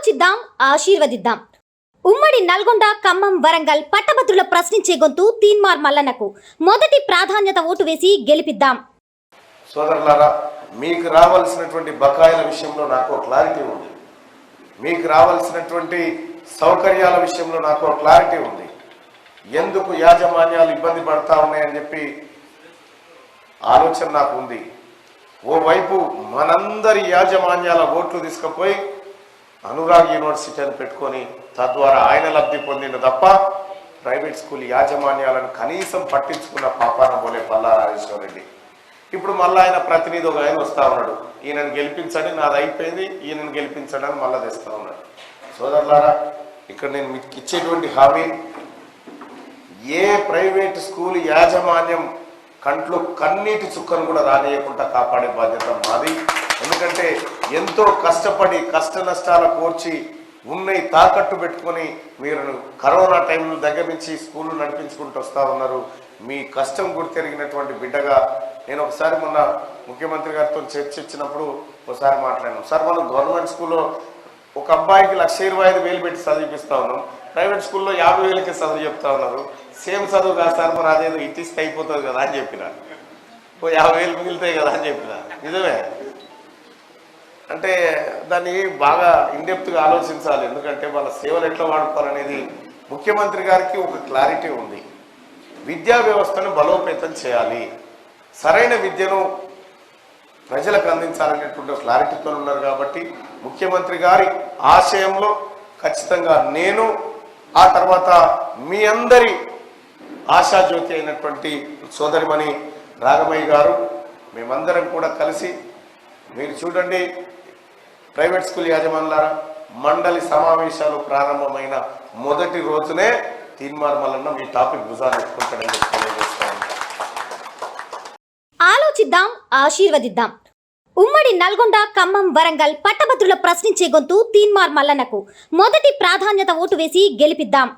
ఆలోచిద్దాం, ఆశీర్వదిద్దాం. ఉమ్మడి నల్గొండ, ఖమ్మం, వరంగల్ పట్టభద్రుల ప్రశ్నించే గొంతు తీన్మార్ మల్లన్నకు మొదటి ప్రాధాన్యత ఓటు వేసి గెలిపిద్దాం. సోదరులారా, మీకు రావాల్సినటువంటి బకాయిల విషయంలో నాకు క్లారిటీ ఉంది. మీకు రావాల్సినటువంటి సౌకర్యాల విషయంలో నాకు క్లారిటీ ఉంది. ఎందుకు యాజమాన్యాలు ఇబ్బంది పడతా ఉన్నాయని చెప్పి ఆలోచన నాకు ఉంది. ఓవైపు మనందరి యాజమాన్యాల ఓట్లు తీసుకుపోయి అనురాగ్ యూనివర్సిటీ అని పెట్టుకొని తద్వారా ఆయన లబ్ధి పొందిన తప్ప ప్రైవేట్ స్కూల్ యాజమాన్యాలను కనీసం పట్టించుకున్న పాపాన పోలే పల్లా రాజేశ్వరరెడ్డి. ఇప్పుడు మళ్ళీ ఆయన ప్రతినిధి ఒక ఆయన వస్తా ఉన్నాడు, ఈయనను గెలిపించండి, నాది అయిపోయింది, ఈయనను గెలిపించండి అని మళ్ళీ తెస్తా ఉన్నాడు. సోదరులారా, ఇక్కడ నేను మీకు ఇచ్చేటువంటి హామీ, ఏ ప్రైవేట్ స్కూల్ యాజమాన్యం కంట్లో కన్నీటి చుక్కను కూడా రానియకుండా కాపాడే బాధ్యత మాది. ఎందుకంటే ఎంతో కష్టపడి కష్ట నష్టాల కోర్చి ఉన్నాయి తాకట్టు పెట్టుకొని మీరు కరోనా టైంలో దగ్గర నుంచి స్కూళ్ళు నడిపించుకుంటూ వస్తూ ఉన్నారు. మీ కష్టం గుర్తెరిగినటువంటి బిడ్డగా నేను ఒకసారి మొన్న ముఖ్యమంత్రి గారితో చర్చించినప్పుడు ఒకసారి మాట్లాడాను. సార్, మనం గవర్నమెంట్ స్కూల్లో ఒక అబ్బాయికి 1,25,000 పెట్టి చదివిపిస్తా ఉన్నాం, ప్రైవేట్ స్కూల్లో 50,000కి చదువు చెప్తా ఉన్నారు. సేమ్ చదువు కాదు సార్, మరి అదేదో ఇట్టిస్తే అయిపోతుంది కదా అని చెప్పిన, ఓ 50,000 మిగులుతాయి కదా అని చెప్పిన. నిజమే, అంటే దాన్ని బాగా ఇన్డెప్త్గా ఆలోచించాలి. ఎందుకంటే వాళ్ళ సేవలు ఎట్లా వాడుకోవాలనేది ముఖ్యమంత్రి గారికి ఒక క్లారిటీ ఉంది. విద్యా వ్యవస్థను బలోపేతం చేయాలి, సరైన విద్యను ప్రజలకు అందించాలనేటువంటి క్లారిటీతో ఉన్నారు. కాబట్టి ముఖ్యమంత్రి గారి ఆశయంలో ఖచ్చితంగా నేను, ఆ తర్వాత మీ అందరి ఆశాజ్యోతి అయినటువంటి సోదరిమణి రాగమయ్య గారు, మేమందరం కూడా కలిసి, మీరు చూడండి, ప్రైవేట్ స్కూల్ యాజమానులారా, మండలి సమావేశాలు ప్రారంభమైన మొదటి రోజునే తీన్మార్ మల్లన్న మీ టాపిక్ భుజాలు ఎత్తుకుంటాడని తెలియజేస్తాను. ఆలోచిద్దాం, ఆశీర్వదిద్దాం. ఉమ్మడి నల్గొండ, ఖమ్మం, వరంగల్ పట్టభద్రుల ప్రశ్నించే గొంతు తీన్మార్ మల్లన్నకు మొదటి ప్రాధాన్యత ఓటు వేసి గెలిపిద్దాం.